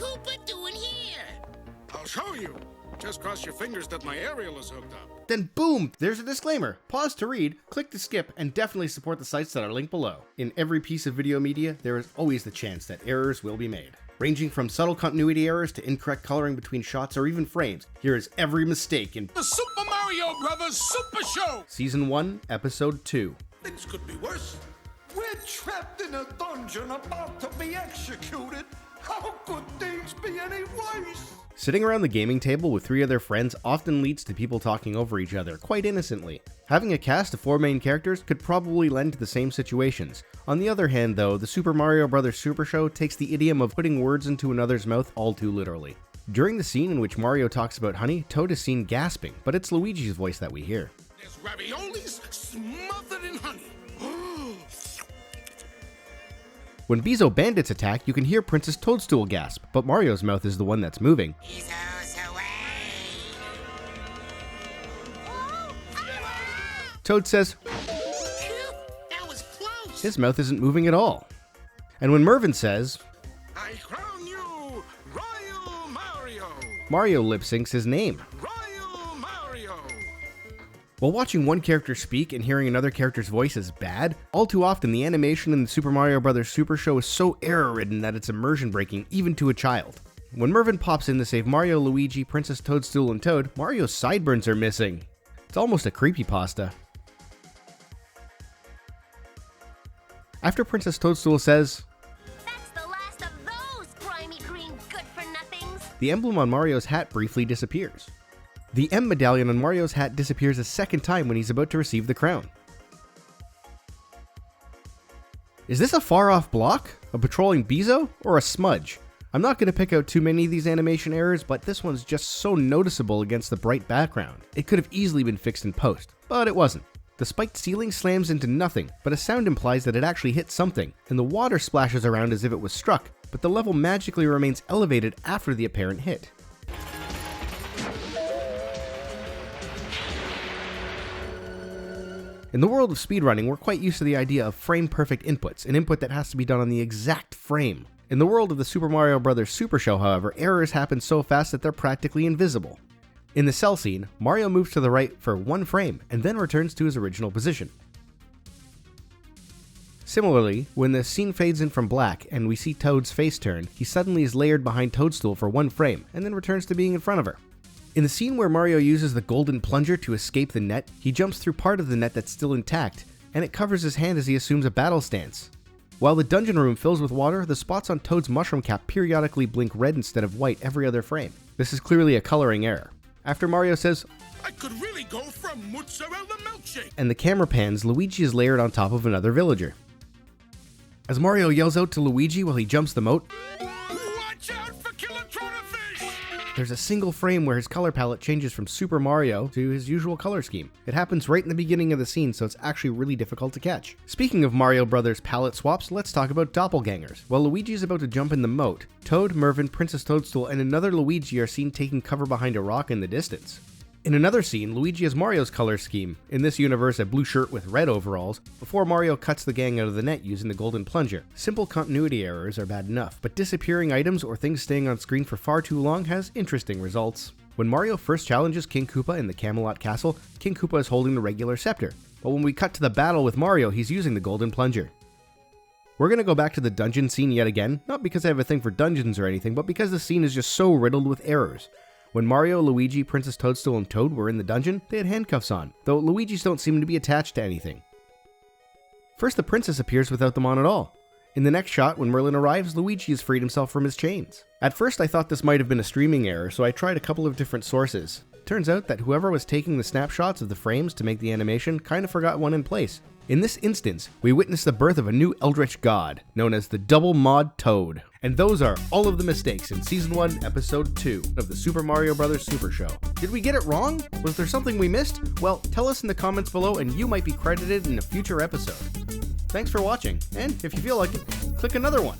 Koopa doing here? I'll show you. Just cross your fingers that my aerial is hooked up. Then boom, there's a disclaimer. Pause to read, click to skip, and definitely support the sites that are linked below. In every piece of video media, there is always the chance that errors will be made. Ranging from subtle continuity errors to incorrect coloring between shots or even frames, here is every mistake in The Super Mario Brothers Super Show! Season 1, Episode 2. Things could be worse. We're trapped in a dungeon about to be executed. How could things be any worse? Sitting around the gaming table with 3 other friends often leads to people talking over each other, quite innocently. Having a cast of 4 main characters could probably lend to the same situations. On the other hand though, the Super Mario Bros. Super Show takes the idiom of putting words into another's mouth all too literally. During the scene in which Mario talks about honey, Toad is seen gasping, but it's Luigi's voice that we hear. There's raviolis smothered in honey. When Beezo bandits attack, you can hear Princess Toadstool gasp, but Mario's mouth is the one that's moving. Beezos away! Toad says, That was close! his mouth isn't moving at all. And when Mervin says, I crown you Royal Mario! Mario lip syncs his name. Royal Mario! While watching one character speak and hearing another character's voice is bad, all too often the animation in the Super Mario Bros. Super Show is so error-ridden that it's immersion-breaking even to a child. When Mervin pops in to save Mario, Luigi, Princess Toadstool, and Toad, Mario's sideburns are missing. It's almost a creepypasta. After Princess Toadstool says, That's the last of those grimy green good-for-nothings. the emblem on Mario's hat briefly disappears. The M medallion on Mario's hat disappears a second time when he's about to receive the crown. Is this a far-off block, a patrolling Beezo, or a smudge? I'm not going to pick out too many of these animation errors, but this one's just so noticeable against the bright background. It could have easily been fixed in post, but it wasn't. The spiked ceiling slams into nothing, but a sound implies that it actually hit something, and the water splashes around as if it was struck, but the level magically remains elevated after the apparent hit. In the world of speedrunning, we're quite used to the idea of frame-perfect inputs, an input that has to be done on the exact frame. In the world of the Super Mario Bros. Super Show, however, errors happen so fast that they're practically invisible. In the cell scene, Mario moves to the right for 1 frame, and then returns to his original position. Similarly, when the scene fades in from black and we see Toad's face turn, he suddenly is layered behind Toadstool for 1 frame, and then returns to being in front of her. In the scene where Mario uses the golden plunger to escape the net, he jumps through part of the net that's still intact, and it covers his hand as he assumes a battle stance. While the dungeon room fills with water, the spots on Toad's mushroom cap periodically blink red instead of white every other frame. This is clearly a coloring error. After Mario says, I could really go for a mozzarella milkshake! and the camera pans, Luigi is layered on top of another villager. As Mario yells out to Luigi while he jumps the moat, Watch out for killer Trouters! there's a single frame where his color palette changes from Super Mario to his usual color scheme. It happens right in the beginning of the scene, so it's actually really difficult to catch. Speaking of Mario Brothers palette swaps, let's talk about doppelgangers. While Luigi is about to jump in the moat, Toad, Mervin, Princess Toadstool, and another Luigi are seen taking cover behind a rock in the distance. In another scene, Luigi has Mario's color scheme, in this universe a blue shirt with red overalls, before Mario cuts the gang out of the net using the golden plunger. Simple continuity errors are bad enough, but disappearing items or things staying on screen for far too long has interesting results. When Mario first challenges King Koopa in the Cramalot castle, King Koopa is holding the regular scepter, but when we cut to the battle with Mario, he's using the golden plunger. We're going to go back to the dungeon scene yet again, not because I have a thing for dungeons or anything, but because the scene is just so riddled with errors. When Mario, Luigi, Princess Toadstool, and Toad were in the dungeon, they had handcuffs on, though Luigi's don't seem to be attached to anything. First, the princess appears without them on at all. In the next shot, when Merlin arrives, Luigi has freed himself from his chains. At first, I thought this might have been a streaming error, so I tried a couple of different sources. Turns out that whoever was taking the snapshots of the frames to make the animation kind of forgot one in place. In this instance, we witness the birth of a new Eldritch god, known as the Double Mod Toad. And those are all of the mistakes in Season 1, Episode 2 of the Super Mario Bros. Super Show. Did we get it wrong? Was there something we missed? Well, tell us in the comments below and you might be credited in a future episode. Thanks for watching, and if you feel like it, click another one.